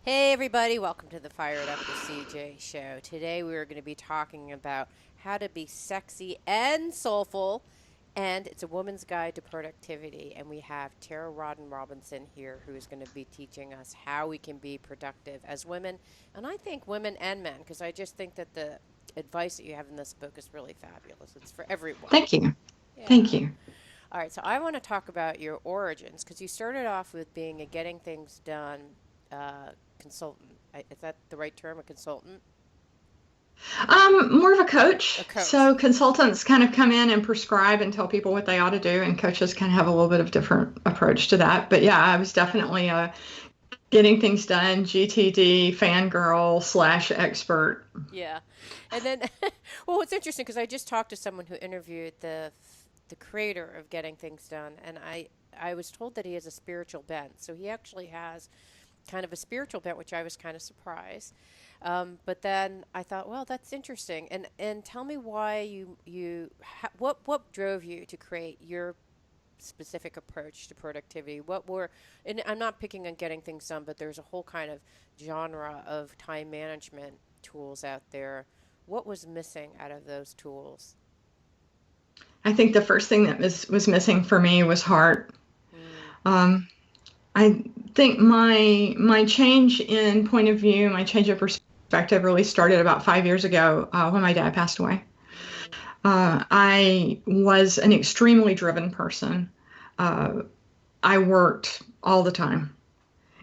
Hey everybody, welcome to the Fired Up with CJ show. Today we are going to be talking about how to be sexy and soulful, and it's a woman's guide to productivity. And we have Tara Rodden Robinson here who is going to be teaching us how we can be productive as women, and I think women and men, because I just think that the advice that you have in this book is really fabulous. It's for everyone. Thank you. Yeah. Thank you. All right, so I want to talk about your origins because you started off with being a getting things done consultant. Is that the right term, a consultant? More of a A coach. coach. So consultants kind of come in and prescribe and tell people what they ought to do, and coaches kind of have a little bit of different approach to that. But yeah, I was definitely a getting things done GTD fangirl slash expert. Yeah. And then, well, it's interesting because I just talked to someone who interviewed the creator of Getting Things Done, and I was told that he has a spiritual bent. So he actually has kind of a spiritual bent, which I was kind of surprised. But then I thought, well, that's interesting. And tell me why what drove you to create your specific approach to productivity? What were, and I'm not picking on getting things done, but there's a whole kind of genre of time management tools out there. What was missing out of those tools? I think the first thing that was missing for me was heart. Mm, Um, I think my change in point of view, my change of perspective, really started about 5 years ago when my dad passed away. mm, I was an extremely driven person. Uh, I worked all the time.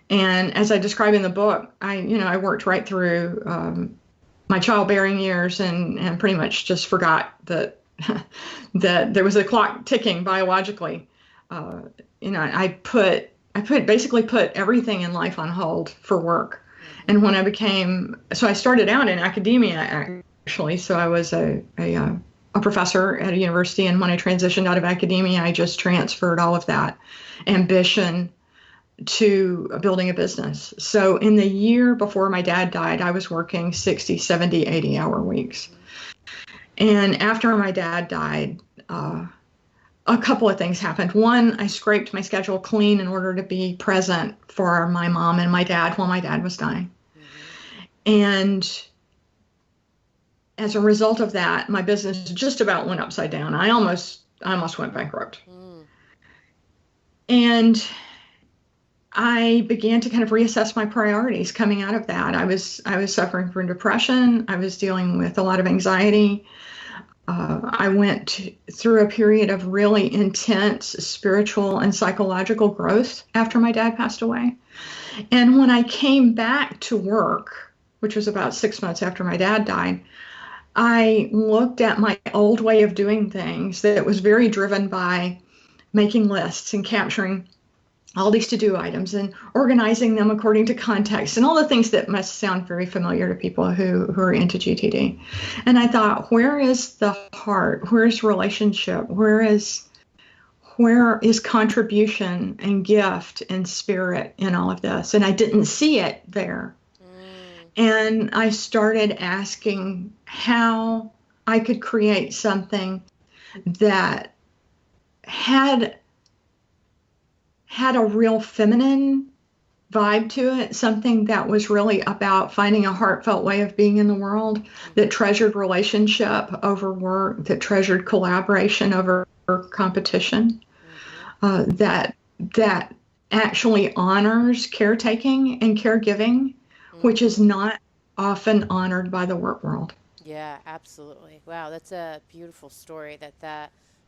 And as I describe in the book, I worked right through my childbearing years and pretty much just forgot that that there was a clock ticking biologically. Uh, I basically put everything in life on hold for work. And mm-hmm, when I started out in academia actually. So I was a professor at a university, and when I transitioned out of academia, I just transferred all of that ambition to building a business. So in the year before my dad died, I was working 60, 70, 80-hour weeks. mm-hmm. And after my dad died, a couple of things happened. One, I scraped my schedule clean in order to be present for my mom and my dad while my dad was dying. Mm-hmm. And as a result of that, my business just about went upside down. I almost went bankrupt. Mm, And I began to kind of reassess my priorities coming out of that. I was suffering from depression. I was dealing with a lot of anxiety. I went through a period of really intense spiritual and psychological growth after my dad passed away. mm-hmm. And when I came back to work, which was about 6 months after my dad died, I looked at my old way of doing things that was very driven by making lists and capturing all these to do items and organizing them according to context and all the things that must sound very familiar to people who are into GTD. And I thought, where is the heart? Where is relationship? Where is contribution and gift and spirit in all of this? And I didn't see it there. Mm, And I started asking how I could create something that had had a real feminine vibe to it, something that was really about finding a heartfelt way of being in the world, that mm-hmm. treasured relationship over work, that treasured collaboration over competition, Mm-hmm. that actually honors caretaking and caregiving, which is Mm-hmm. not often honored by the work world. Yeah, absolutely. Wow, that's a beautiful story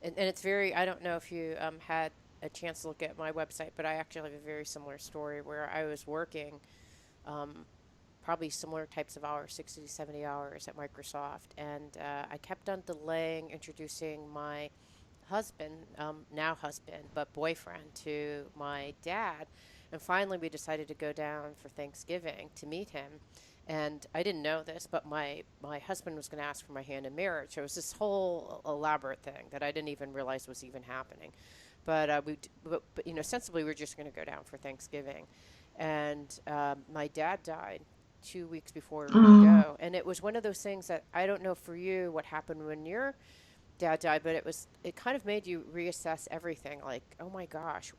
and it's very, I don't know if you had a chance to look at my website, but I actually have a very similar story where I was working um, probably similar types of hours, 60 to 70 hours at Microsoft, and I kept on delaying introducing my husband, now husband, but boyfriend, to my dad. And finally, we decided to go down for Thanksgiving to meet him. And I didn't know this, but my husband was going to ask for my hand in marriage. So it was this whole elaborate thing that I didn't even realize was even happening. But sensibly, we were just going to go down for Thanksgiving. And my dad died 2 weeks before we were going to Oh, go. And it was one of those things that I don't know for you what happened when your dad died, but it kind of made you reassess everything. Like, oh my gosh,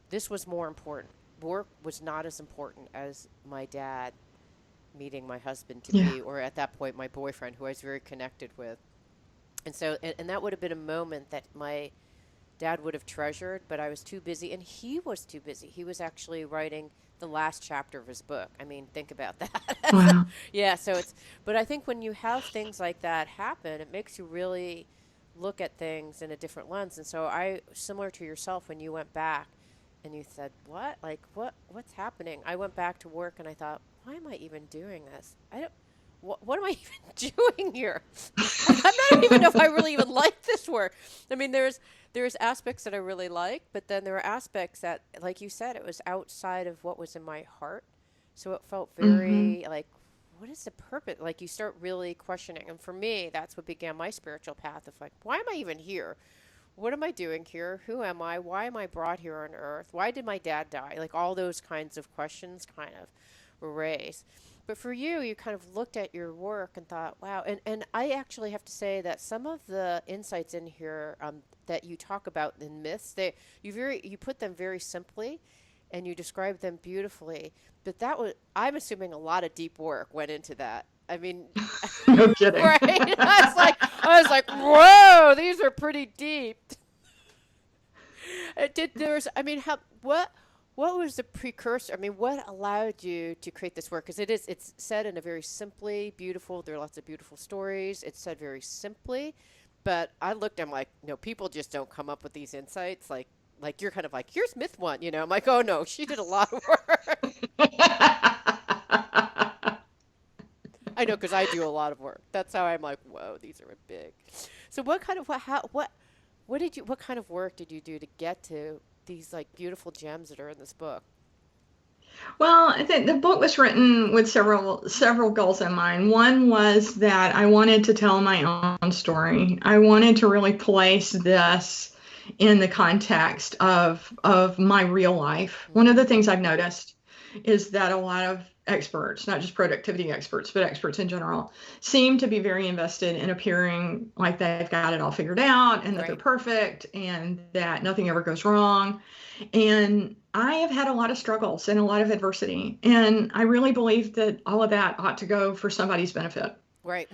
this was more important. work was not as important as my dad meeting my husband to Yeah. be, or at that point, my boyfriend, who I was very connected with. And so, and that would have been a moment that my dad would have treasured, but I was too busy, and he was too busy. He was actually writing the last chapter of his book. I mean, think about that. So, Wow. yeah, so it's, but I think when you have things like that happen, it makes you really look at things in a different lens. And so I, similar to yourself, when you went back and you said, "What? Like what's happening?" I went back to work and I thought, "Why am I even doing this? I don't what am I even doing here? I'm not even know if I really even like this work." I mean, there's aspects that I really like, but then there are aspects that, like you said, it was outside of what was in my heart. So it felt Hmm. very like, what is the purpose? Like you start really questioning. And for me, that's what began my spiritual path of like, why am I even here? What am I doing here? Who am I? Why am I brought here on earth? Why did my dad die? Like all those kinds of questions kind of were raised. But for you, you kind of looked at your work and thought, wow. And I actually have to say that some of the insights in here that you talk about in myths, you put them very simply and you describe them beautifully. But that was, I'm assuming a lot of deep work went into that. I mean, No kidding. right? I was like, whoa, these are pretty deep. I mean, what was the precursor? I mean, what allowed you to create this work? Because it's said in a very simply beautiful. There are lots of beautiful stories. It's said very simply, but I looked. I'm like, no, people just don't come up with these insights. Like you're kind of like, here's myth one. I'm like, oh no, she did a lot of work. I know because I do a lot of work. That's how I'm like, whoa, these are big. So what kind of what kind of work did you do to get to these like beautiful gems that are in this book? Well, I think the book was written with several goals in mind. One was that I wanted to tell my own story. I wanted to really place this in the context of my real life. One of Mm-hmm. the things I've noticed is that a lot of experts, not just productivity experts, but experts in general, seem to be very invested in appearing like they've got it all figured out and that they're Right. perfect and that nothing ever goes wrong. And I have had a lot of struggles and a lot of adversity. And I really believe that all of that ought to go for somebody's benefit. Right.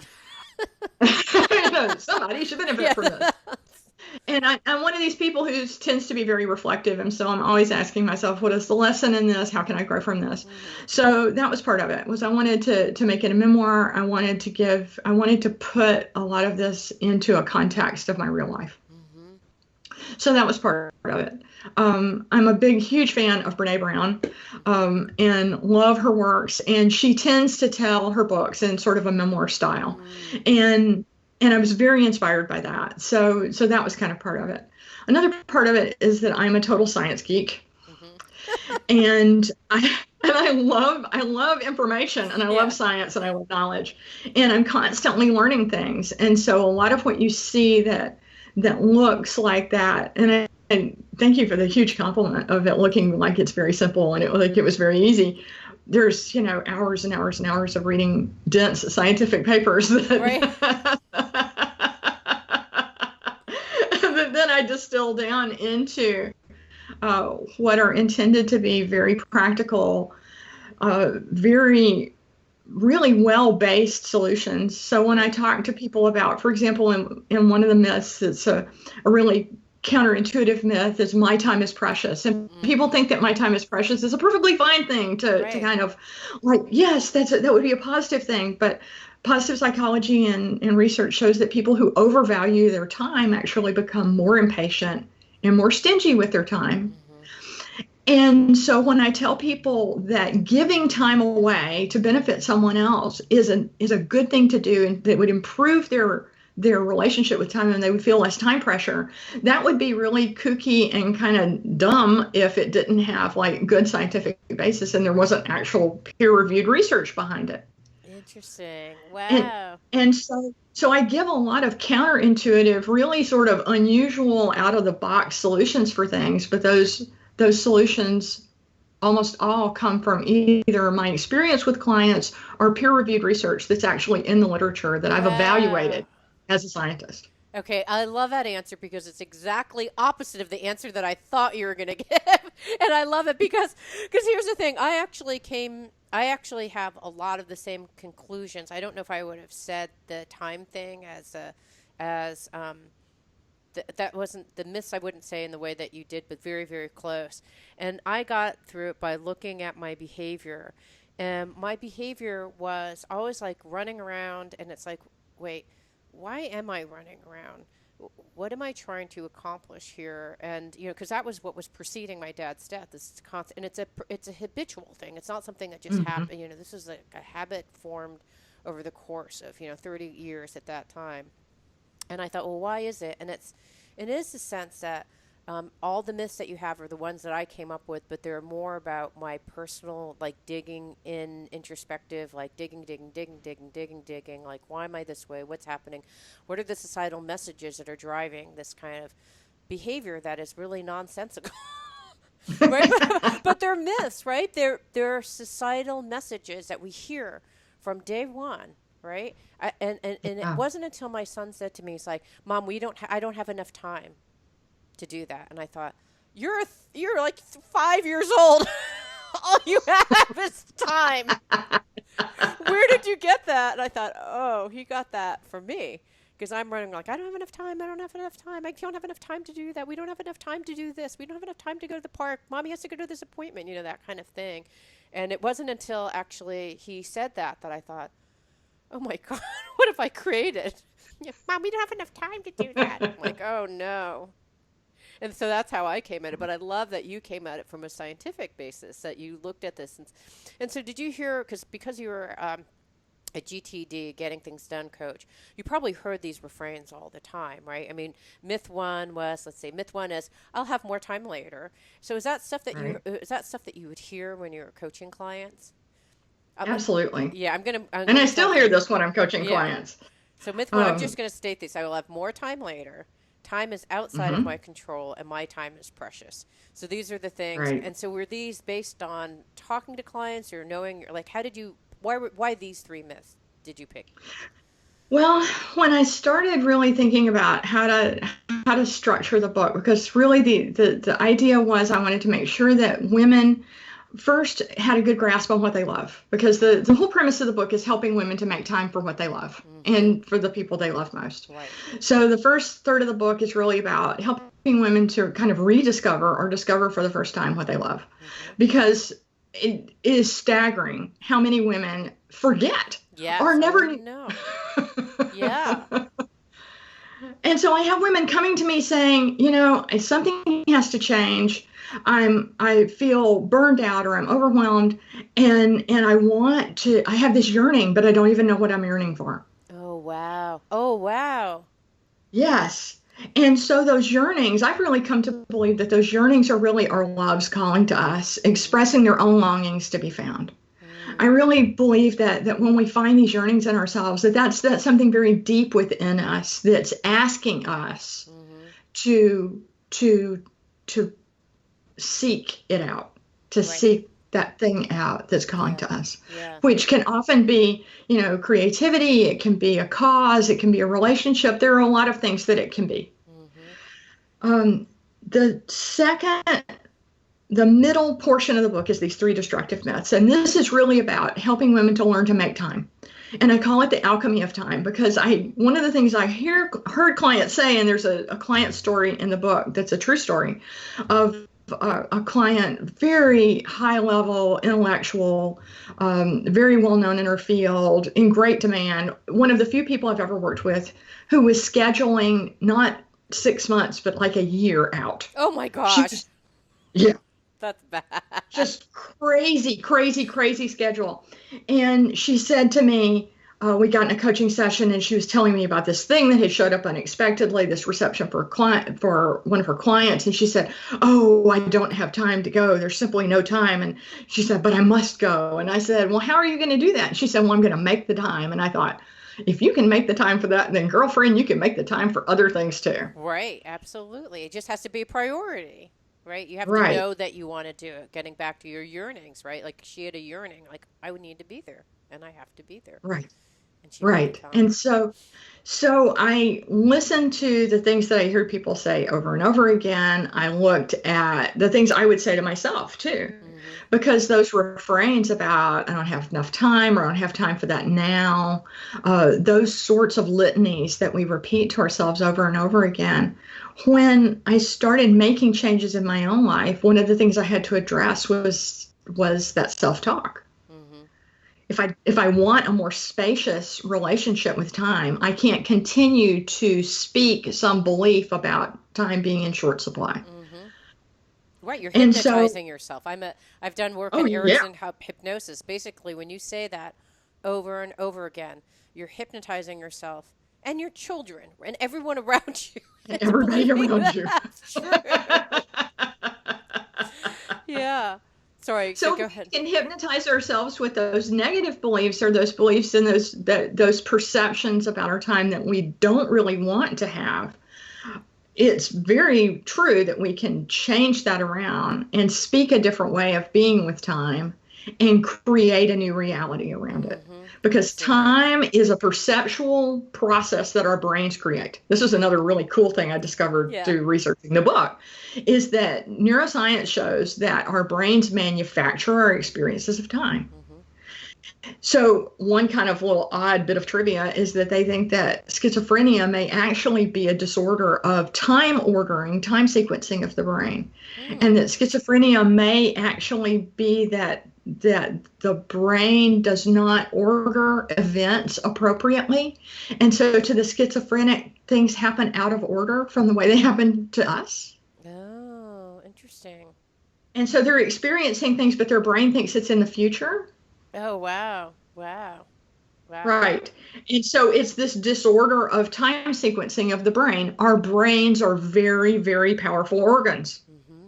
Somebody should benefit Yeah. from this. And I'm one of these people who tends to be very reflective. And so I'm always asking myself, what is the lesson in this? How can I grow from this? Mm-hmm. So that was part of it, was I wanted to make it a memoir. I wanted to put a lot of this into a context of my real life. Mm-hmm. So that was part of it. I'm a huge fan of Brene Brown, and love her works. And she tends to tell her books in sort of a memoir style, Mm. and I was very inspired by that. So that was kind of part of it. Another part of it is that I'm a total science geek, Mm-hmm. and I love information, and I love Yeah. science, and I love knowledge, and I'm constantly learning things. And so a lot of what you see that looks like that, and thank you for the huge compliment of it looking like it's very simple and it was very easy. There's hours and hours and hours of reading dense scientific papers Right. that that then I distill down into what are intended to be very practical, very really well-based solutions. So when I Right. talk to people about, for example, in one of the myths, it's a really counterintuitive myth is my time is precious. And people Mm-hmm. think that my time is precious is a perfectly fine thing to Right. kind of like, yes, that would be a positive thing. But positive psychology and research shows that people who overvalue their time actually become more impatient and more stingy with their time. Mm-hmm. And so when I tell people that giving time away to benefit someone else is a good thing to do and that would improve their relationship with time and they would feel less time pressure, that would be really kooky and kind of dumb if it didn't have like good scientific basis and there wasn't actual peer-reviewed research behind it. Interesting. And Wow. and so I give a lot of counterintuitive, really sort of unusual, out of the box solutions for things, but those solutions almost all come from either my experience with clients or peer reviewed research that's actually in the literature that I've Wow. evaluated as a scientist. Okay, I love that answer because it's exactly opposite of the answer that I thought you were going to give. And I love it because here's the thing. I actually have a lot of the same conclusions. I don't know if I would have said the time thing as that wasn't the myths, I wouldn't say in the way that you did, but very, very close. And I got through it by looking at my behavior. And my behavior was always like running around, and it's like, wait, why am I running around? What am I trying to accomplish here? And because that was what was preceding my dad's death. This constant, and it's a habitual thing. It's not something that just Hmm. happened. This is a habit formed over the course of 30 years at that time. And I thought, well, why is it? And it is the sense that all the myths that you have are the ones that I came up with, but they're more about my personal, like digging in, introspective, like digging. Like, why am I this way? What's happening? What are the societal messages that are driving this kind of behavior that is really nonsensical? Right? But they're myths, right? They're societal messages that we hear from day one, right? And it Yeah. wasn't until my son said to me, he's like, "Mom, I don't have enough time to do that." And I thought, you're like 5 years old. All you have is time. Where did you get that? And I thought, oh, he got that from me. Because I'm running like, I don't have enough time. I don't have enough time. I don't have enough time to do that. We don't have enough time to do this. We don't have enough time to go to the park. Mommy has to go to this appointment, that kind of thing. And it wasn't until actually he said that I thought, oh my God, what have I created? Yeah, Mom, we don't have enough time to do that. I'm like, oh no. And so that's how I came at it. But I love that you came at it from a scientific basis, that you looked at this. And so did you hear, because you were a GTD, getting things done coach, you probably heard these refrains all the time, right? I mean, myth one is, I'll have more time later. So Right. is that stuff that you would hear when you were coaching clients? Um, Absolutely. yeah, I'm And I gonna still tell. hear this when I'm coaching Yeah. clients. So myth one, I'm just Um, gonna state this: I will have more time later. Time is outside of my mhm. control, and my time is precious. So these are the things. Right. And so were these based on talking to clients or knowing, like, how did you? Why these three myths did you pick? Well, when I started really thinking about how to structure the book, because really the idea was I wanted to make sure that women first had a good grasp on what they love, because the whole premise of the book is helping women to make time for what they love Mm-hmm. and for the people they love most. Right. So the first third of the book is really about helping women to kind of rediscover or discover for the first time what they love, Mm-hmm. because it is staggering how many women forget or Yes. Oh never. no. Yeah. And so I have women coming to me saying, something has to change. I feel burned out or I'm overwhelmed, and I have this yearning, but I don't even know what I'm yearning for. Oh wow. Oh wow. Yes. And so those yearnings, I've really come to believe that those yearnings are really our loves calling to us, expressing their own longings to be found. I Mm-hmm. really believe that when we find these yearnings in ourselves, that's something very deep within us that's asking us Mm-hmm. to to to seek it out, to Right. seek that thing out that's calling Yeah. to us, Yeah. which can often be, creativity, it can be a cause, it can be a relationship. There are a lot of things that it can be. Mm-hmm. Um, the second the middle portion of the book is these three destructive myths. And this is really about helping women to learn to make time. And I call it the alchemy of time, because Mm-hmm. one of the things I heard clients say, and there's a client story in the book that's a true story of a client, very high level intellectual, very well known in her field, in great demand. One of the few people I've ever worked with who was scheduling not 6 months, but like a year out. Oh my She gosh. was, yeah, That's bad. just crazy, crazy, crazy schedule. And she said to me, we got in a coaching session, and she was telling me about this thing that had showed up unexpectedly, this reception for a client, for one of her clients. And she said, "Oh, I don't have time to go. There's simply no time." And she said, "But I must go." And I said, "Well, how are you going to do that?" And she said, "Well, I'm going to make the time." And I thought, if you can make the time for that, then girlfriend, you can make the time for other things too. Right, absolutely. It just has to be a priority, right? You have to Right, know that you want to do it. Getting back to your yearnings, right? Like she had a yearning, like I would need to be there and I have to be there. right. And she made the Right. comment. And so I listened to the things that I heard people say over and over again. I looked at the things I would say to myself too, Mm-hmm. because those refrains about I don't have enough time or I don't have time for that now, those sorts of litanies that we repeat to ourselves over and over again. When I started making changes in my own life, one of the things I had to address was that self-talk. Mm-hmm. If I want a more spacious relationship with time, I can't continue to speak some belief about time being in short supply. Mm-hmm. Right, you're And so, hypnotizing yourself. I've done work oh in yeah, Erickson hypnosis. Basically, when you say that over and over again, you're hypnotizing yourself and your children and everyone around you and into everybody believing around that you. that's true. Yeah. Sorry, so So go we ahead. can hypnotize ourselves with those negative beliefs or those beliefs and those perceptions about our time that we don't really want to have. It's very true that we can change that around and speak a different way of being with time and create a new reality around it. Mm-hmm. I've Because seen that. time is a perceptual process that our brains create. This is another really cool thing I discovered Yeah. through researching the book, is that neuroscience shows that our brains manufacture our experiences of time. Mm-hmm. So, one kind of little odd bit of trivia is that they think that schizophrenia may actually be a disorder of time ordering, time sequencing of the brain, and Hmm. that schizophrenia may actually be that the brain does not order events appropriately, and so to the schizophrenic, things happen out of order from the way they happen to us. Oh, interesting. And so they're experiencing things, but their brain thinks it's in the future. Oh, wow. Wow. Wow. Right. And so it's this disorder of time sequencing of the brain. Our brains are very, very powerful organs. Mm-hmm.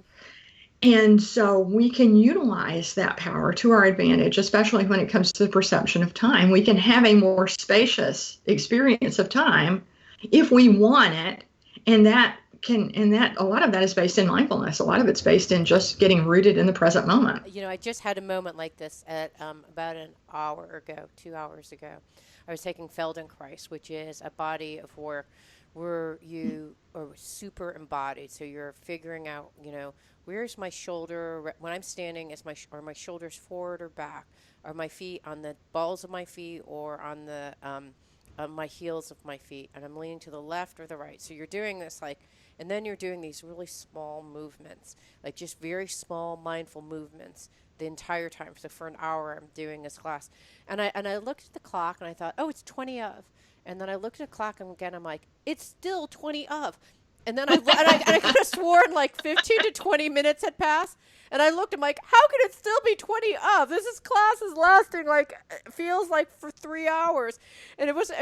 And so we can utilize that power to our advantage, especially when it comes to the perception of time. We can have a more spacious experience of time if we want it. And that a lot of that is based in mindfulness. A lot of it's based in just getting rooted in the present moment. I just had a moment like this at about an hour ago, 2 hours ago. I was taking Feldenkrais, which is a body of work where you are super embodied. So you're figuring out, where's my shoulder when I'm standing? Is are my shoulders forward or back? Are my feet on the balls of my feet or on my heels of my feet? And I'm leaning to the left or the right. So you're doing this and then you're doing these really small movements, like just very small mindful movements the entire time. So for an hour, I'm doing this class, and I looked at the clock and I thought, oh, it's 20 of, and then I looked at the clock and again, I'm like, it's still 20 of, and then I could have sworn like 15 to 20 minutes had passed. And I looked, I'm like, how can it still be 20 of? Class is lasting like, feels like for 3 hours. And it wasn't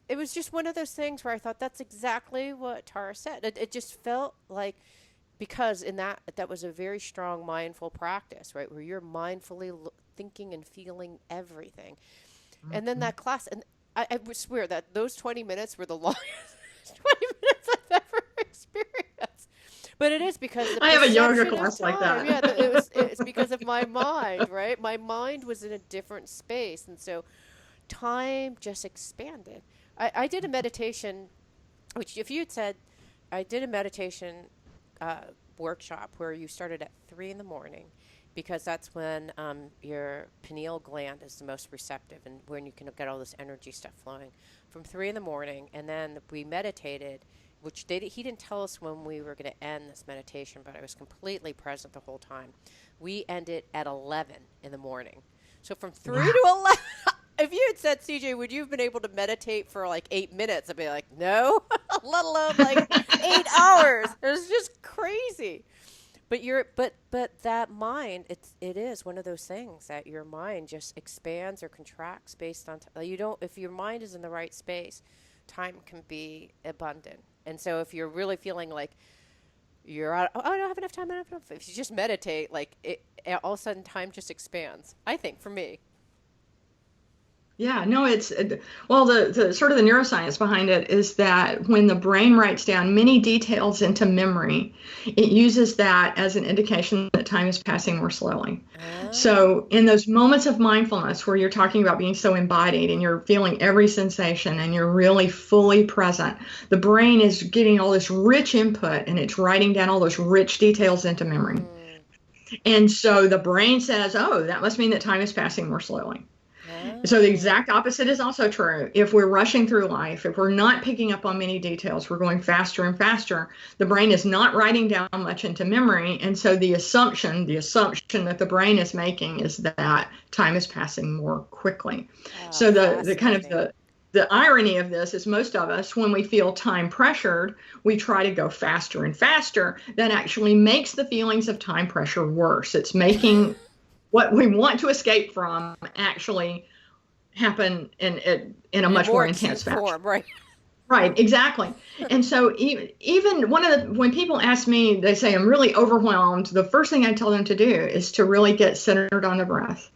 it was just one of those things where I thought that's exactly what Tara said. It just felt like because in that was a very strong mindful practice, right, where you're mindfully thinking and feeling everything. And then that class, and I would swear that those 20 minutes were the longest 20 minutes I've ever experienced. But it is because the I have a yoga perception of class like time. that. Yeah, it's because of my mind, right? My mind was in a different space, and so time just expanded. I did a meditation, which if you had said, I did a meditation uh, workshop where you started at 3 in the morning because that's when your pineal gland is the most receptive and when you can get all this energy stuff flowing from 3 in the morning. And then we meditated, which he didn't tell us when we were going to end this meditation, but I was completely present the whole time. We ended at 11 in the morning. So from 3 Wow. to 11, if you had said, CJ, would you have been able to meditate for like 8 minutes? I'd be like, no, let alone like 8 hours. It was just crazy. But that mind, it is one of those things that your mind just expands or contracts based on you don't if your mind is in the right space, time can be abundant. And so if you're really feeling like you're out, oh, I don't have enough time, I don't have enough. If you just meditate, like all of a sudden time just expands. I think for me. Yeah, no, well, the sort of the neuroscience behind it is that when the brain writes down many details into memory, it uses that as an indication that time is passing more slowly. Oh. So, in those moments of mindfulness where you're talking about being so embodied and you're feeling every sensation and you're really fully present, the brain is getting all this rich input and it's writing down all those rich details into memory. Mm. And so the brain says, oh, that must mean that time is passing more slowly. So the Oh. exact opposite is also true. If we're rushing through life, if we're not picking up on many details, we're going faster and faster, the brain is not writing down much into memory. And so the assumption that the brain is making is that time is passing more quickly. Oh, So the kind of fascinating. the irony of this is most of us, when we feel time pressured, we try to go faster and faster. That actually makes the feelings of time pressure worse. It's making what we want to escape from actually happen in a In much more more acute intense fashion. form, right? Right, exactly. And so even when people ask me, they say I'm really overwhelmed, the first thing I tell them to do is to really get centered on the breath,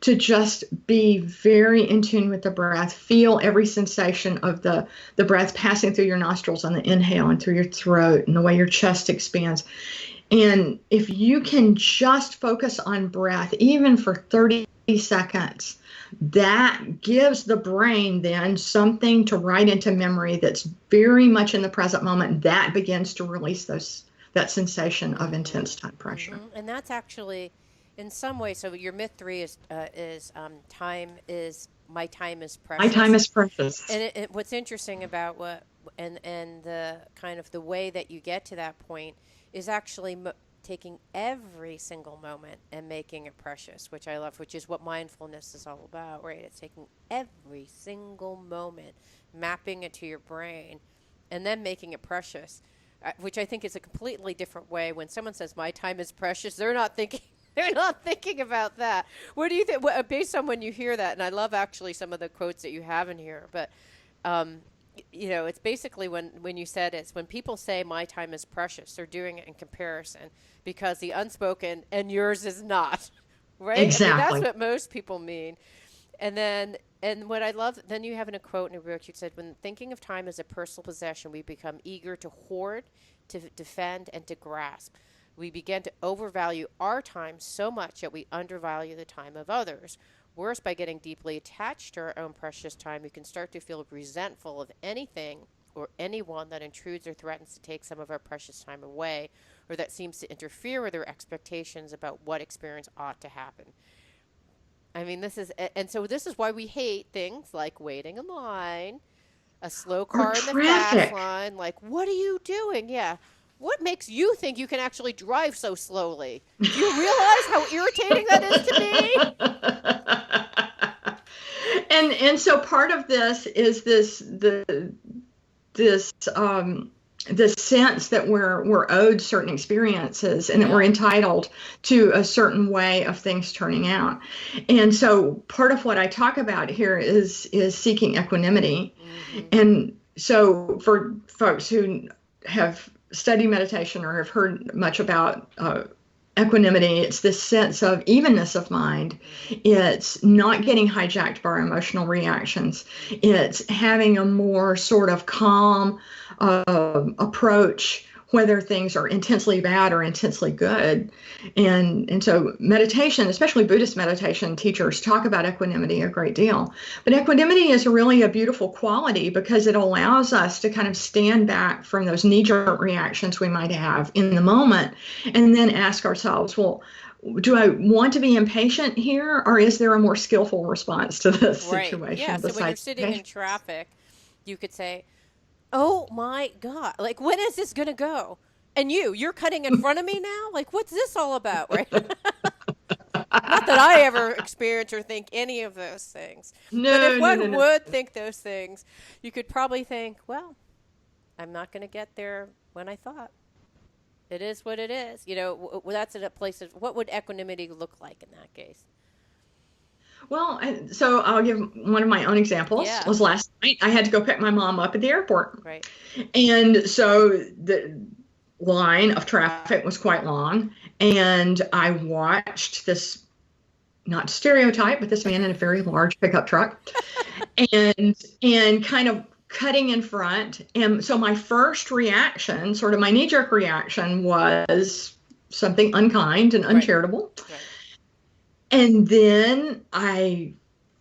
to just be very in tune with the breath, feel every sensation of the breath passing through your nostrils on the inhale and through your throat and the way your chest expands. And if you can just focus on breath, even for 30 seconds, that gives the brain then something to write into memory that's very much in the present moment. That begins to release that sensation of intense time Mm-hmm. pressure. Mm-hmm. And that's actually, in some way, so your myth three is time is my time is My time precious. is precious. And what's interesting about what and the kind of the way that you get to that point is actually taking every single moment and making it precious, which I love, which is what mindfulness is all about, right? It's taking every single moment, mapping it to your brain, and then making it precious, which I think is a completely different way. When someone says my time is precious, they're not thinking. They're not thinking about that. What do you think? Based on when you hear that, and I love actually some of the quotes that you have in here, but um, it's basically when you said it's when people say my time is precious, they're doing it in comparison because the unspoken and yours is not, right? I mean, that's Exactly. what most people mean. And what I love, then you have in a quote in a book, you said, when thinking of time as a personal possession, we become eager to hoard, to defend, and to grasp. We begin to overvalue our time so much that we undervalue the time of others. Worse, by getting deeply attached to our own precious time, we can start to feel resentful of anything or anyone that intrudes or threatens to take some of our precious time away, or that seems to interfere with our expectations about what experience ought to happen. I mean, and so this is why we hate things like waiting in line, a slow Or car in the fast traffic. line. Like, what are you doing? Yeah. What makes you think you can actually drive so slowly? Do you realize how irritating that is to me? And so part of this is this this sense that we're owed certain experiences and that we're Yeah. entitled to a certain way of things turning out. And so part of what I talk about here is seeking equanimity. Mm-hmm. And so for folks who have studied meditation or have heard much about equanimity, it's this sense of evenness of mind. Mm-hmm. It's not getting hijacked by our emotional reactions. Mm-hmm. It's having a more sort of calm approach, whether things are intensely bad or intensely good. And so meditation, especially Buddhist meditation teachers, talk about equanimity a great deal. But equanimity is really a beautiful quality because it allows us to kind of stand back from those knee-jerk reactions we might have in the moment and then ask ourselves, well, do I want to be impatient here, or is there a more skillful response to this Right. Yeah. situation So when you're besides sitting in impatience? traffic, you could say, "Oh my God! Like, when is this gonna go?" And you're cutting in front of me now. Like, what's this all about, right? Not that I ever experience or think any of those things. But if No, no, no, one no. would think those things, you could probably think, well, I'm not going to get there when I thought. It is what it is. That's at a place of what would equanimity look like in that case? Well, so I'll give one of my own examples. Yeah, Was last night I had to go pick my mom up at the airport, right. and so the line of traffic was quite long, and I watched this not stereotype, but this man in a very large pickup truck, and kind of cutting in front. And so my first reaction, sort of my knee-jerk reaction, was something unkind and Right. uncharitable. Right. And then I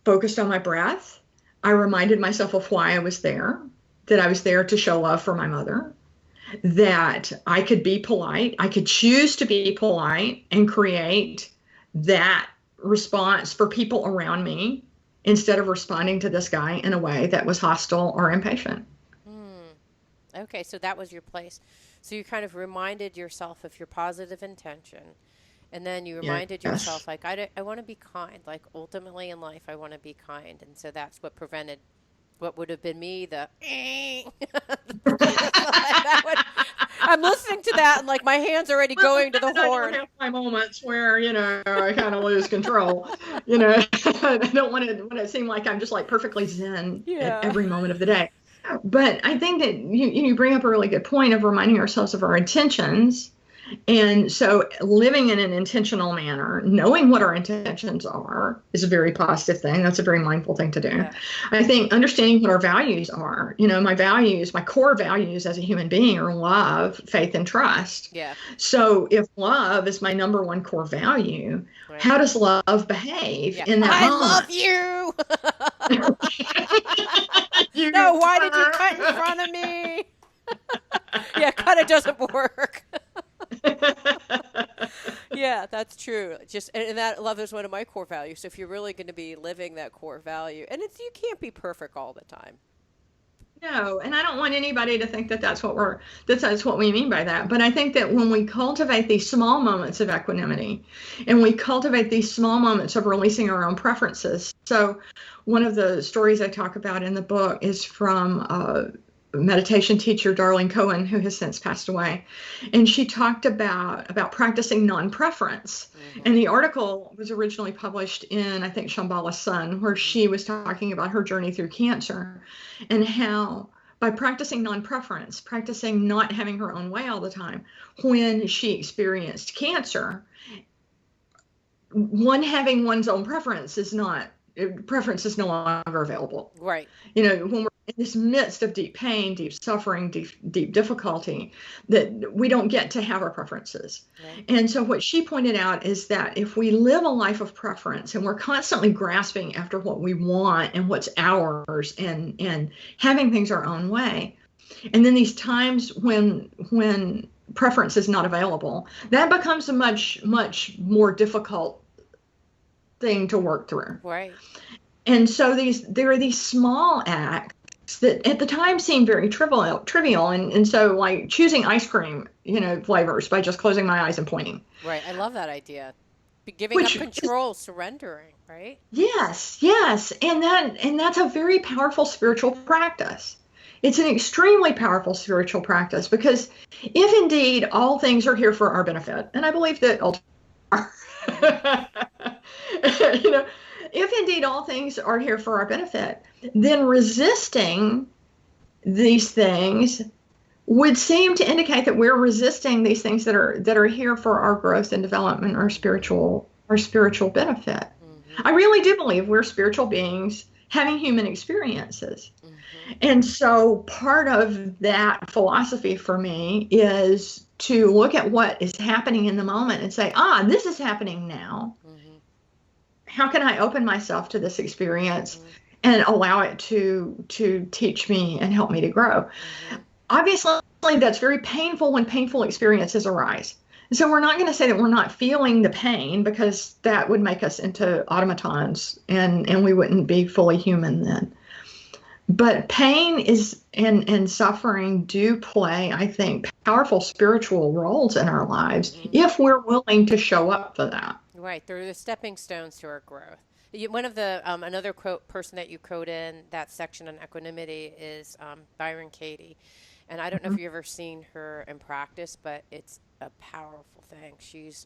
focused on my breath. I reminded myself of why I was there, that I was there to show love for my mother, that I could be polite. I could choose to be polite and create that response for people around me instead of responding to this guy in a way that was hostile or impatient. Hmm. Okay, so that was your place. So you kind of reminded yourself of your positive intention, and then you reminded yourself, Yes. like, I want to be kind. Like, ultimately in life, I want to be kind. And so that's what prevented what would have been me, the, like that would, I'm listening to that and like my hand's already Well, going to the I don't horn. have my moments where, I kind of lose control. I don't want to seem like I'm just like perfectly zen at Yeah. every moment of the day. But I think that you bring up a really good point of reminding ourselves of our intentions. And so living in an intentional manner, knowing what our intentions are, is a very positive thing. That's a very mindful thing to do. Yeah. I think understanding what our values are, my values, my core values as a human being are love, faith, and trust. Yeah. So if love is my number one core value, Right. how does love behave Yeah. in that I moment? love you. You No, why did you cut in front of me? Yeah, cut it doesn't work. Yeah, that's true. Just and that love is one of my core values. So if you're really going to be living that core value, and it's you can't be perfect all the time. No, and I don't want anybody to think that that's what we mean by that. But I think that when we cultivate these small moments of equanimity and we cultivate these small moments of releasing our own preferences. So one of the stories I talk about in the book is from meditation teacher Darlene Cohen, who has since passed away, and she talked about practicing non-preference. Hmm. And the article was originally published in, I think, Shambhala Sun, where Hmm. she was talking about her journey through cancer and how by practicing non-preference, practicing not having her own way all the time, when she experienced cancer, one having one's own preference is no longer available. Right. When we're in this midst of deep pain, deep suffering, deep difficulty, that we don't get to have our preferences. Right. And so what she pointed out is that if we live a life of preference and we're constantly grasping after what we want and what's ours and having things our own way, and then these times when preference is not available, that becomes a much more difficult thing to work through. Right. And so there are these small acts that at the time seem very trivial. And so like choosing ice cream, flavors by just closing my eyes and pointing. Right. I love that idea. Giving up Which control, surrendering, right? yes, yes. And that's a very powerful spiritual practice. It's an extremely powerful spiritual practice because if indeed all things are here for our benefit, and I believe that ultimately are, Hmm. you know, if indeed all things are here for our benefit, then resisting these things would seem to indicate that we're resisting these things that are here for our growth and development, Hmm. our spiritual benefit. Hmm. I really do believe we're spiritual beings having human experiences. Hmm. And so part of that philosophy for me is to look at what is happening in the moment and say, this is happening now. Hmm. How can I open myself to this experience Hmm. and allow it to teach me and help me to grow? Hmm. Obviously, that's very painful when painful experiences arise. So we're not going to say that we're not feeling the pain because that would make us into automatons and we wouldn't be fully human then. But pain is and suffering do play, I think, powerful spiritual roles in our lives Hmm. if we're willing to show up for that. Right. They're the stepping stones to our growth. One of the another quote person that you quote in that section on equanimity is Byron Katie, and I don't know if Mhm. you've ever seen her in practice, but it's a powerful thing.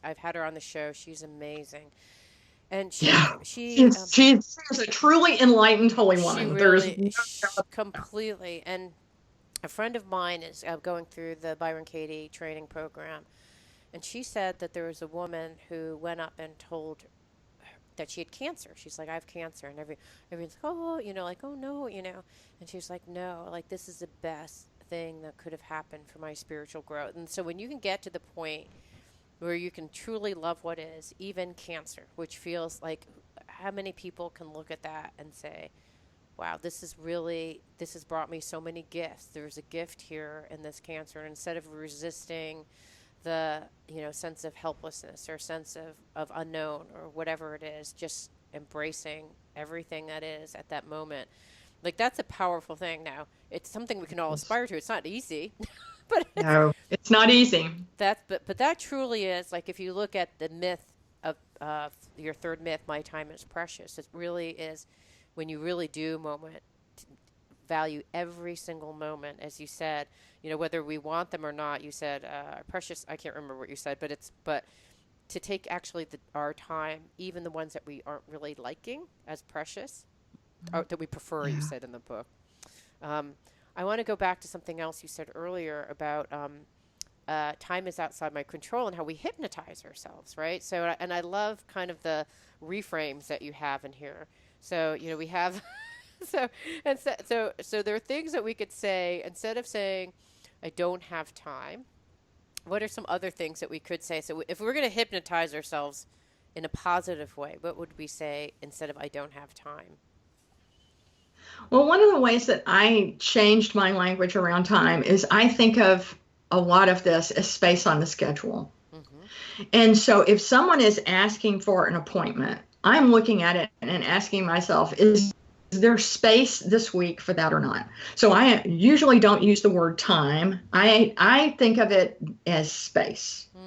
I've had her on the show. She's amazing, and Yeah. She's a truly enlightened holy she woman. There's really completely. And a friend of mine is going through the Byron Katie training program, and she said that there was a woman who went up and told that she had cancer. She's like, I have cancer, and everyone's like, oh, like, oh no, and she's like, no, like this is the best thing that could have happened for my spiritual growth. And so when you can get to the point where you can truly love what is, even cancer, which feels like, how many people can look at that and say, wow, this has brought me so many gifts. There's a gift here in this cancer. And instead of resisting the, sense of helplessness or sense of unknown or whatever it is, just embracing everything that is at that moment. Like, that's a powerful thing. Now, it's something we can all Yes. aspire to. It's not easy, but No, it's not easy. but that truly is, like, if you look at the myth of your third myth, my time is precious. It really is, when you really do value every single moment, as you said, whether we want them or not. You said precious. I can't remember what you said, but to take actually our time, even the ones that we aren't really liking, as precious, or that we prefer. You Yeah. said in the book. Um, I want to go back to something else you said earlier about time is outside my control and how we hypnotize ourselves, right? So, and I love kind of the reframes that you have in here. So, we have, so, so there are things that we could say instead of saying, I don't have time. What are some other things that we could say? So, if we're going to hypnotize ourselves in a positive way, what would we say instead of I don't have time? Well, one of the ways that I changed my language around time is I think of a lot of this as space on the schedule. Mm-hmm. And so if someone is asking for an appointment, I'm looking at it and asking myself, is there space this week for that or not? So I usually don't use the word time. I think of it as space. Mm.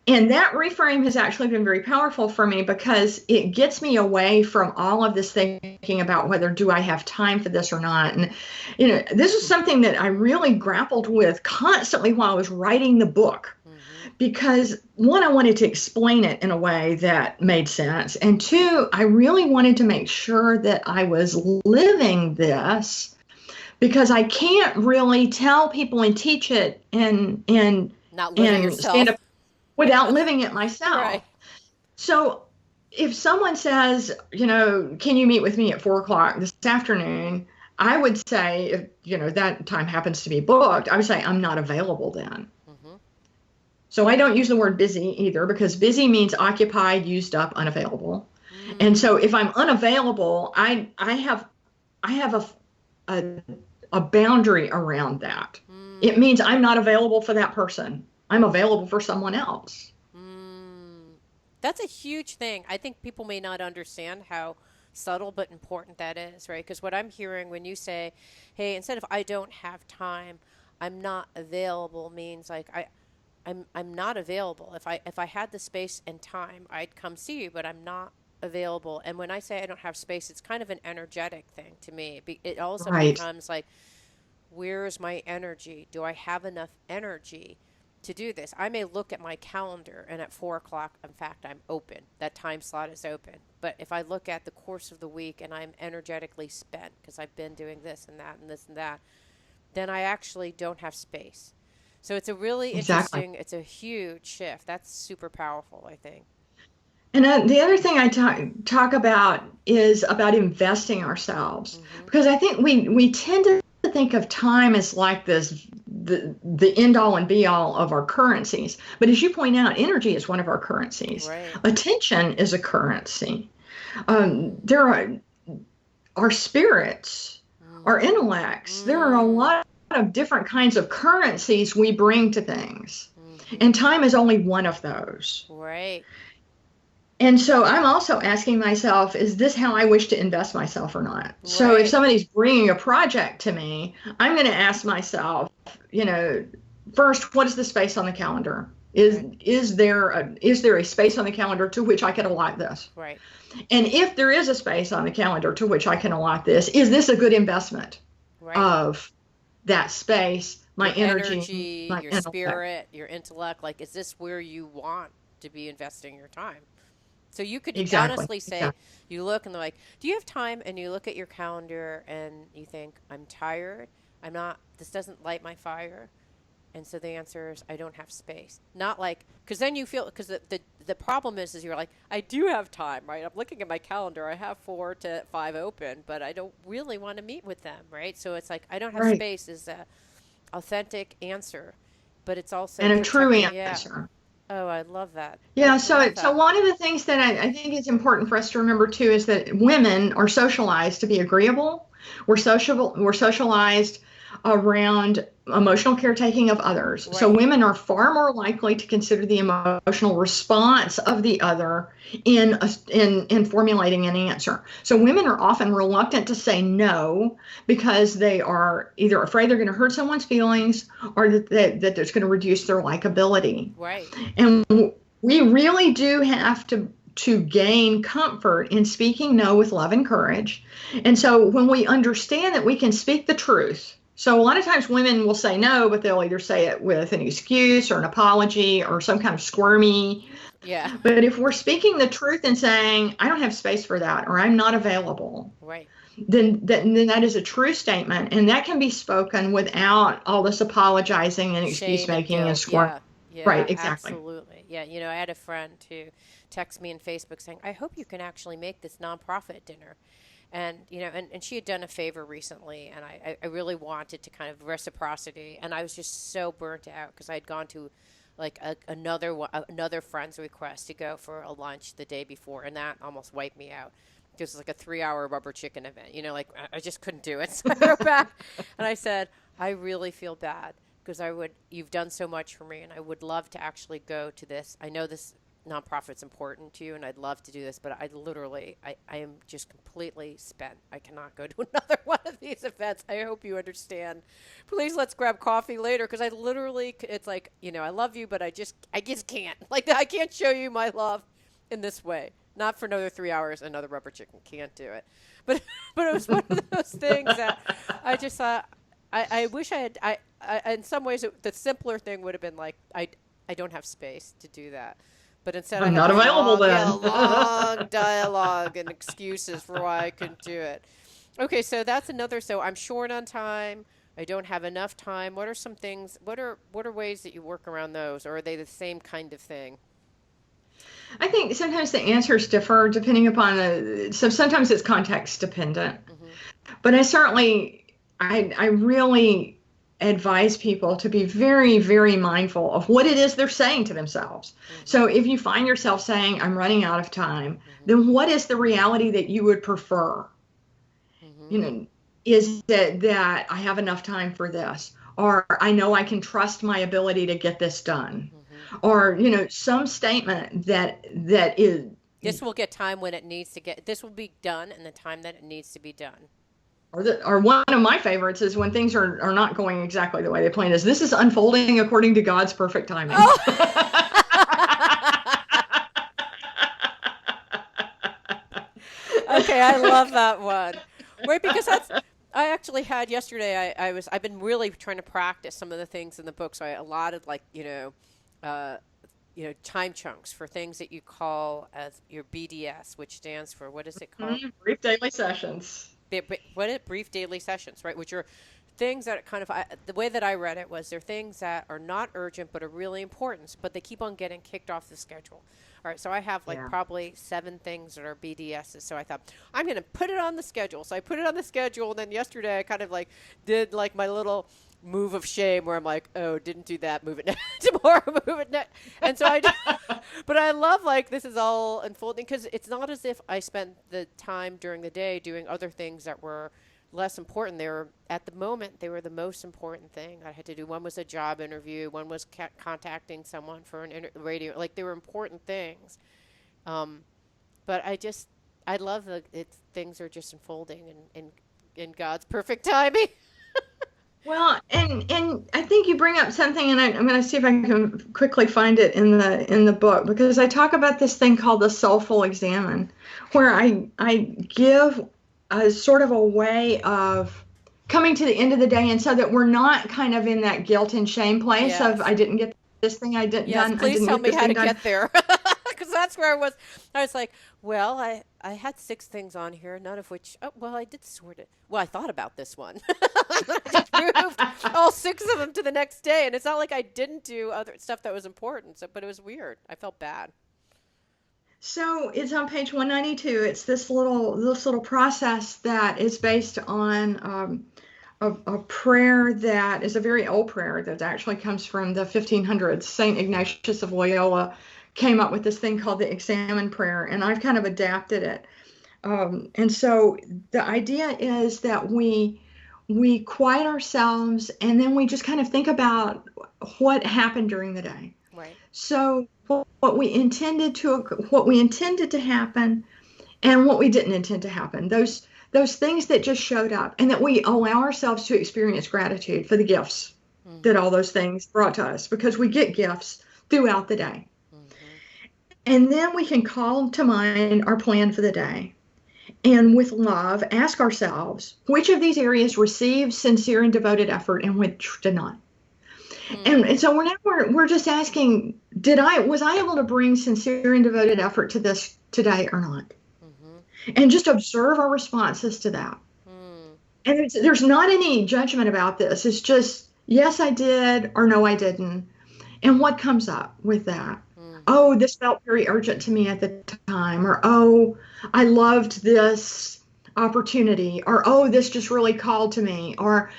And that reframe has actually been very powerful for me because it gets me away from all of this thinking about whether do I have time for this or not. And, this is something that I really grappled with constantly while I was writing the book Mm-hmm. because one, I wanted to explain it in a way that made sense. And two, I really wanted to make sure that I was living this because I can't really tell people and teach it Not living and stand yourself. up without living it myself. Right. So if someone says, can you meet with me at 4 o'clock this afternoon? I would say, if, that time happens to be booked, I would say I'm not available then. Mm-hmm. So I don't use the word busy either because busy means occupied, used up, unavailable. And Mm. so if I'm unavailable, I have a, a boundary around that. It Mm. means I'm not available for that person. I'm available for someone else. Mm. That's a huge thing. I think people may not understand how subtle but important that is, right? Because what I'm hearing when you say, "Hey, instead of I don't have time, I'm not available," means like I'm not available. If I had the space and time, I'd come see you, but I'm not available. And when I say I don't have space, it's kind of an energetic thing to me. It also Right. becomes like, where's my energy? Do I have enough energy to do this? I may look at my calendar and at 4 o'clock, in fact, I'm open. That time slot is open. But if I look at the course of the week and I'm energetically spent because I've been doing this and that and this and that, then I actually don't have space. So it's a really Exactly. interesting, it's a huge shift. That's super powerful, I think. And the other thing I talk about is about investing ourselves Mm-hmm. because I think we tend to think of time as like this the end all and be all of our currencies. But as you point out, energy is one of our currencies. Right. Attention is a currency. There are our spirits, our Mm-hmm. intellects. There are a Mm. lot of different kinds of currencies we bring to things, Mm-hmm. and time is only one of those. Right. And so I'm also asking myself, is this how I wish to invest myself or not? So if Right. somebody's bringing a project to me, I'm going to ask myself, you know, first, what is the space on the calendar? Is Right. is there a space on the calendar to which I can allot this? Right. And if there is a space on the calendar to which I can allot this, is this a good investment Right. of that space, my Your energy, energy, my your intellect? spirit, your intellect, like, is this where you want to be investing your time? So you could Exactly. honestly say, Exactly. you look and they're like, do you have time? And you look at your calendar and you think, I'm tired. I'm not, this doesn't light my fire. And so the answer is, I don't have space. Not like, because then you feel, because the problem is you're like, I do have time, right? I'm looking at my calendar. I have 4 to 5 open, but I don't really want to meet with them, right? So it's like, I don't have Right. space is a authentic answer, but it's also And a true protecting. Yeah. answer. Oh, I love that. I Yeah, love so that. one of the things that I think is important for us to remember too is that women are socialized to be agreeable. We're socialized around emotional caretaking of others. So Right. women are far more likely to consider the emotional response of the other in formulating an answer. So women are often reluctant to say no because they are either afraid they're going to hurt someone's feelings or that it's going to reduce their likability. Right. And we really do have to gain comfort in speaking no with love and courage. And so when we understand that we can speak the truth, so a lot of times women will say no, but they'll either say it with an excuse or an apology or some kind of squirmy. Yeah. But if we're speaking the truth and saying, I don't have space for that, or I'm not available, Right. then that is a true statement. And that can be spoken without all this apologizing and excuse Shame and making and guilt. squirming. Yeah. Yeah, Right, exactly. absolutely. Yeah, I had a friend who texted me on Facebook saying, I hope you can actually make this nonprofit dinner. And, and she had done a favor recently, and I really wanted to kind of reciprocity. And I was just so burnt out because I had gone to like another friend's request to go for a lunch the day before, and that almost wiped me out. It was like a 3 hour rubber chicken event, like I just couldn't do it. So I wrote back and I said, I really feel bad because you've done so much for me, and I would love to actually go to this. I know this nonprofit's important to you, and I'd love to do this, but I am just completely spent. I cannot go to another one of these events. I hope you understand. Please, let's grab coffee later, because it's like, I love you, but I just can't. Like, I can't show you my love in this way. Not for another 3 hours, another rubber chicken. Can't do it. But but it was one of those things that I just thought, I wish I had, in some ways, the simpler thing would have been like, I don't have space to do that. But instead, I I'm had not this available long, yeah, then. long dialogue and excuses for why I couldn't do it. Okay, so that's another. So I'm short on time. I don't have enough time. What are some things? What are ways that you work around those, or are they the same kind of thing? I think sometimes the answers differ depending upon so sometimes it's context dependent. Mm-hmm. But I really advise people to be very, very mindful of what it is they're saying to themselves. Mm-hmm. So if you find yourself saying, I'm running out of time, Mm-hmm. then what is the reality that you would prefer? Mm-hmm. You know, is that I have enough time for this? Or I know I can trust my ability to get this done. Mm-hmm. Or, some statement that is This will get time when it needs to get. This will be done in the time that it needs to be done. or one of my favorites is when things are not going exactly the way they planned is this is unfolding according to God's perfect timing. Oh. Okay, I love that one. Right, because I actually had yesterday. I've been really trying to practice some of the things in the book. So I allotted like uh, time chunks for things that you call as your BDS, which stands for, what is it called? Brief daily sessions. Brief daily sessions, right? Which are things that kind of the way that I read it was they're things that are not urgent but are really important, but they keep on getting kicked off the schedule. All right, so I have like Yeah. probably 7 things that are BDSs. So I thought I'm going to put it on the schedule. So I put it on the schedule, and then yesterday I kind of like did like my little move of shame where I'm like, oh, didn't do that, move it next tomorrow, move it next. And so but I love like this is all unfolding because it's not as if I spent the time during the day doing other things that were less important. They were at the moment they were the most important thing I had to do. One was a job interview. One was contacting someone for an radio. Like they were important things. Um, but I love that things are just unfolding in God's perfect timing. Well, and I think you bring up something, and I'm going to see if I can quickly find it in the book because I talk about this thing called the soulful examine, where I give a sort of a way of coming to the end of the day, and so that we're not kind of in that guilt and shame place of Yes. I didn't get this thing Yes, I please didn't tell get me this how thing to done. get there. Because that's where I was. I was like, well, I had six things on here, none of which, oh, well, I did sort it. Well, I thought about this one. I just moved all six of them to the next day. And it's not like I didn't do other stuff that was important, so, but it was weird. I felt bad. So it's on page 192. It's this little process that is based on a prayer that is a very old prayer that actually comes from the 1500s. Saint Ignatius of Loyola came up with this thing called the Examen prayer, and I've kind of adapted it. And so the idea is that we quiet ourselves, and then we just kind of think about what happened during the day. Right. So what we intended to happen and what we didn't intend to happen. Those things that just showed up, and that we allow ourselves to experience gratitude for the gifts that Mm-hmm. all those things brought to us, because we get gifts throughout the day. Mm-hmm. And then we can call to mind our plan for the day. And with love, ask ourselves which of these areas received sincere and devoted effort and which did not. Mm. And so we're just asking, was I able to bring sincere and devoted effort to this today or not? Mm-hmm. And just observe our responses to that. Mm. And there's not any judgment about this. It's just, yes, I did, or no, I didn't. And what comes up with that? Mm-hmm. Oh, this felt very urgent to me at the time. Or, oh, I loved this opportunity. Or, oh, this just really called to me. Or,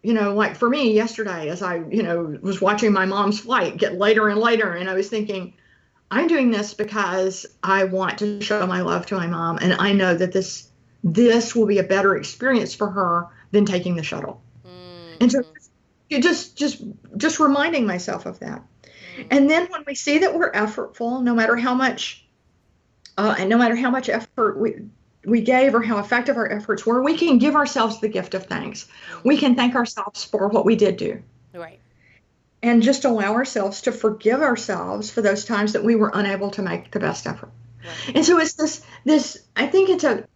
like for me yesterday, as I, was watching my mom's flight get later and later, and I was thinking, I'm doing this because I want to show my love to my mom, and I know that this will be a better experience for her than taking the shuttle. And so Mm-hmm. you just reminding myself of that. Mm. And then when we see that we're effortful, no matter how much effort we gave or how effective our efforts were, we can give ourselves the gift of thanks. We Mm-hmm. can thank ourselves for what we did do, Right. and just allow ourselves to forgive ourselves for those times that we were unable to make the best effort. Right. And so it's this. I think it's a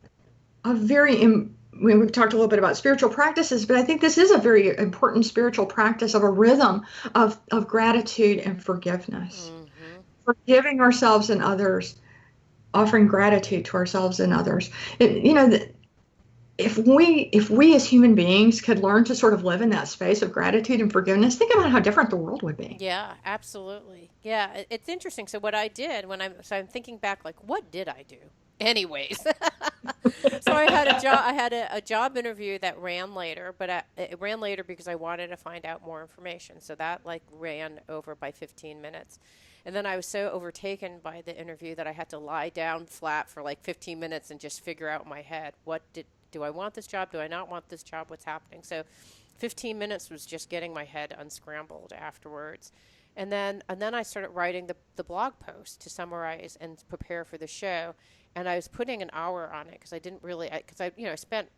very we've talked a little bit about spiritual practices, but I think this is a very important spiritual practice of a rhythm of gratitude and forgiveness, Mm-hmm. forgiving ourselves and others, offering gratitude to ourselves and others. If we as human beings could learn to sort of live in that space of gratitude and forgiveness, think about how different the world would be. Yeah, absolutely. Yeah, it's interesting. So what I did I'm thinking back, like, what did I do? Anyways, so I had a job interview that ran later, but it ran later because I wanted to find out more information. So that like ran over by 15 minutes. And then I was so overtaken by the interview that I had to lie down flat for like 15 minutes and just figure out in my head, do I want this job? Do I not want this job? What's happening? So 15 minutes was just getting my head unscrambled afterwards. And then I started writing the blog post to summarize and prepare for the show. And I was putting an hour on it because I didn't really, because I spent,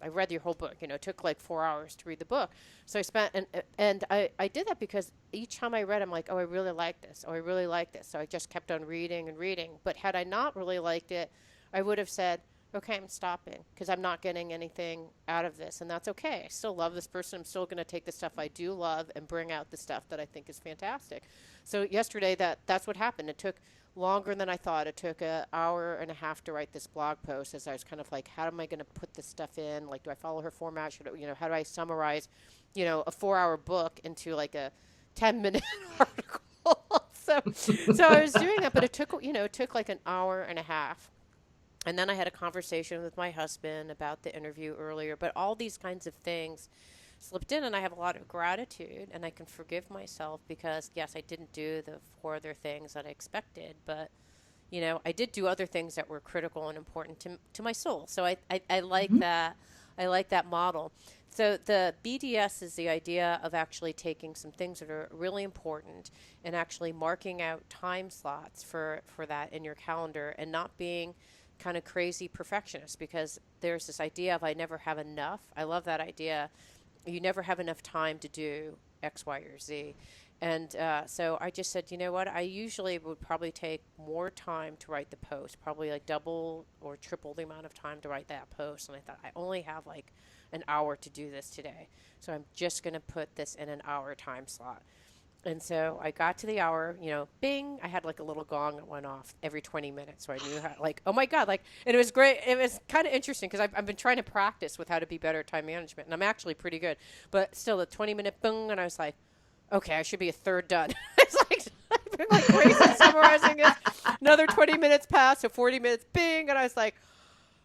I read your whole book. It took like 4 hours to read the book. So I spent, and I did that because each time I read, I'm like, oh, I really like this. Oh, I really like this. So I just kept on reading and reading. But had I not really liked it, I would have said, okay, I'm stopping because I'm not getting anything out of this. And that's okay. I still love this person. I'm still going to take the stuff I do love and bring out the stuff that I think is fantastic. So yesterday, that's what happened. It took longer than I thought. It took an hour and a half to write this blog post as I was kind of like, how am I going to put this stuff in? Like, do I follow her format? How do I summarize, a 4 hour book into like a 10-minute article? So I was doing that, but it took like an hour and a half. And then I had a conversation with my husband about the interview earlier. But all these kinds of things slipped in, and I have a lot of gratitude, and I can forgive myself because, yes, I didn't do the four other things that I expected, but I did do other things that were critical and important to my soul. So I like Mhm. that. I like that model. So the BDS is the idea of actually taking some things that are really important and actually marking out time slots for that in your calendar and not being kind of crazy perfectionist because there's this idea of I never have enough. I love that idea. You never have enough time to do X, Y, or Z. And so I just said, you know what? I usually would probably take more time to write the post, probably like double or triple the amount of time to write that post. And I thought, I only have like an hour to do this today. So I'm just going to put this in an hour time slot. And so I got to the hour, bing, I had like a little gong that went off every 20 minutes. So I knew how, like, oh my God, like, and it was great. It was kind of interesting because I've been trying to practice with how to be better at time management. And I'm actually pretty good. But still, the 20-minute bing, and I was like, okay, I should be a third done. It's like, I've been like crazy summarizing it. Another 20 minutes passed, so 40 minutes, bing. And I was like,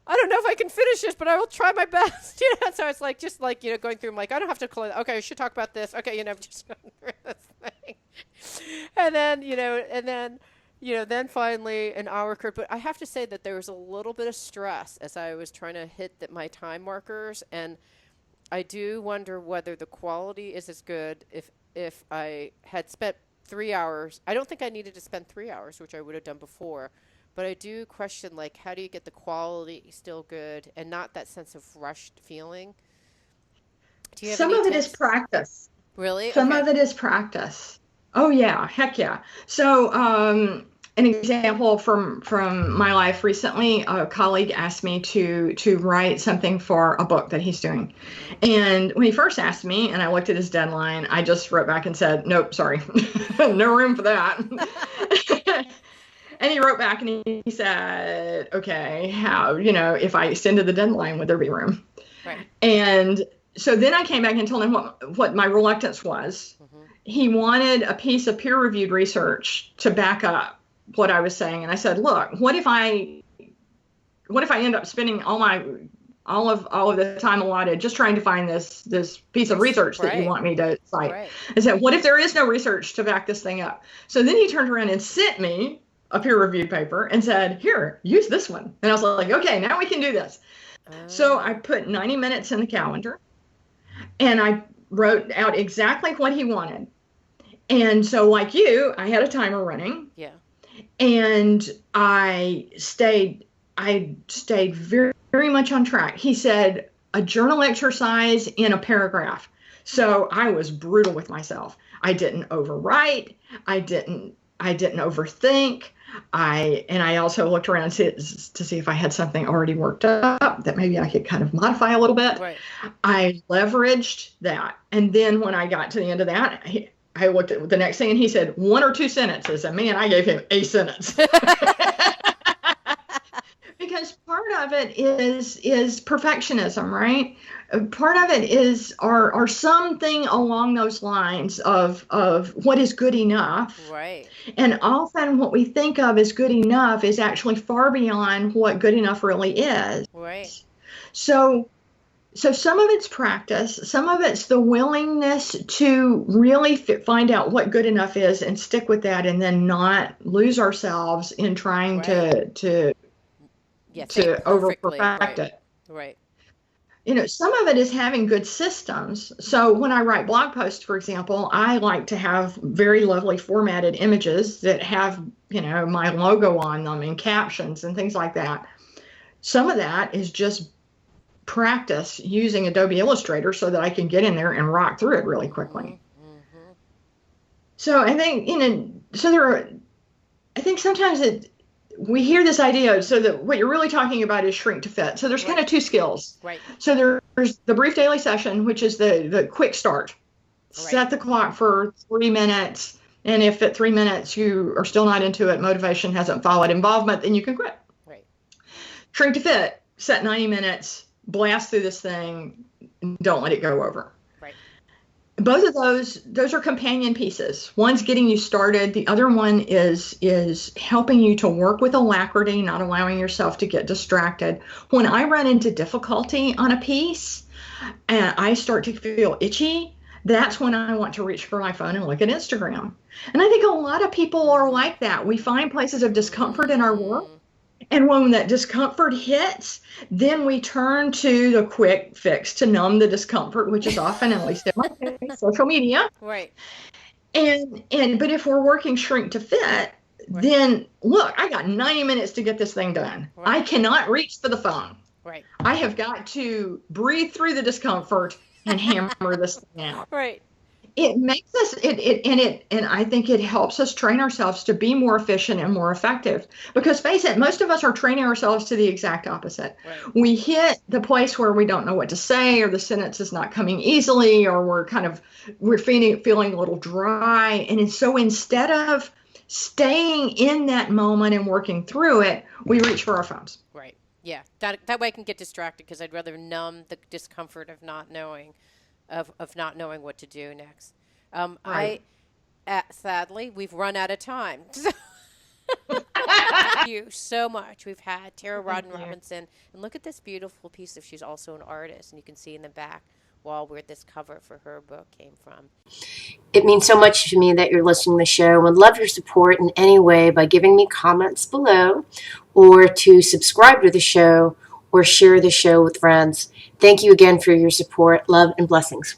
I don't know if I can finish this, but I will try my best. So it's like, just like, going through, I'm like, I don't have to close. Okay, I should talk about this. Okay, just going through this thing. And then, then finally an hour occurred. But I have to say that there was a little bit of stress as I was trying to hit my time markers. And I do wonder whether the quality is as good if I had spent 3 hours. I don't think I needed to spend 3 hours, which I would have done before. But I do question, like, how do you get the quality still good and not that sense of rushed feeling? Do you have Some any of it is tips? practice. Really? Some Okay. of it is practice. Oh yeah, heck yeah. So, an example from my life recently, a colleague asked me to write something for a book that he's doing. Hmm. And when he first asked me, and I looked at his deadline, I just wrote back and said, "Nope, sorry, no room for that." And he wrote back and he said, "Okay, how, if I extended the deadline, would there be room?" Right. And so then I came back and told him what my reluctance was. Hmm. He wanted a piece of peer-reviewed research to back up what I was saying. And I said, look, what if I end up spending all of the time allotted just trying to find this piece of research that you Right. want me to cite? Right. I said, what if there is no research to back this thing up? So then he turned around and sent me a peer-reviewed paper and said, here, use this one. And I was like, okay, now we can do this. So I Oh, put 90 minutes in the calendar and I wrote out exactly what he wanted. And so, like you, I had a timer running, yeah. and I stayed very, very much on track. He said a journal exercise in a paragraph. So I was brutal with myself. I didn't overwrite. I didn't overthink. I also looked around to see if I had something already worked up that maybe I could kind of modify a little bit. Right. I leveraged that. And then when I got to the end of that, I looked at the next thing and he said 1 or 2 sentences. And man, I gave him a sentence. Because part of it is perfectionism, right? Part of it is are something along those lines of what is good enough. Right. And often what we think of as good enough is actually far beyond what good enough really is. Right. So some of it's practice, some of it's the willingness to really find out what good enough is and stick with that, and then not lose ourselves in trying Right. Yeah. Say it to over perfectly. perfect Right. it. Right. Some of it is having good systems. So when I write blog posts, for example, I like to have very lovely formatted images that have, my logo on them and captions and things like that. Some of that is just practice using Adobe Illustrator so that I can get in there and rock through it really Hmm. quickly. Hmm. So I think, so I think sometimes we hear this idea, so that what you're really talking about is shrink to fit. So there's kind Right. of two skills. Right. So there's the brief daily session, which is the quick start. Right. Set the clock for 3 minutes. And if at 3 minutes you are still not into it, motivation hasn't followed involvement, then you can quit. Right. Shrink to fit, set 90 minutes, blast through this thing, don't let it go over. Right. Both of those are companion pieces. One's getting you started. The other one is helping you to work with alacrity, not allowing yourself to get distracted. When I run into difficulty on a piece and I start to feel itchy, that's when I want to reach for my phone and look at Instagram. And I think a lot of people are Hmm. like that. We find places of discomfort in our work, Mm. and when that discomfort hits, then we turn to the quick fix to numb the discomfort, which is often, at least in my case, social media. Right. But if we're working shrink to fit, Right. then look, I got 90 minutes to get this thing done. I Right. cannot reach for the phone. Right. I have got to breathe through the discomfort and hammer this thing out. Right. it makes us and I think it helps us train ourselves to be more efficient and more effective, because face it, most of us are training ourselves to the exact opposite. Right. We hit the place where we don't know what to say, or the sentence is not coming easily, or we're feeling a little dry, and so instead of staying in that moment and working through it, we reach for our phones. Right. Yeah. That way I can get distracted because I'd rather numb the discomfort of not knowing, of not knowing what to do next. Right. Sadly, we've run out of time. You so much. We've had Tara Thank Rodden you. Robinson, and look at this beautiful piece of. She's also an artist, and you can see in the back wall where this cover for her book came from. It means so much to me that you're listening to the show. Would love your support in any way by giving me comments below, or to subscribe to the show, or share the show with friends. Thank you again for your support. Love and blessings.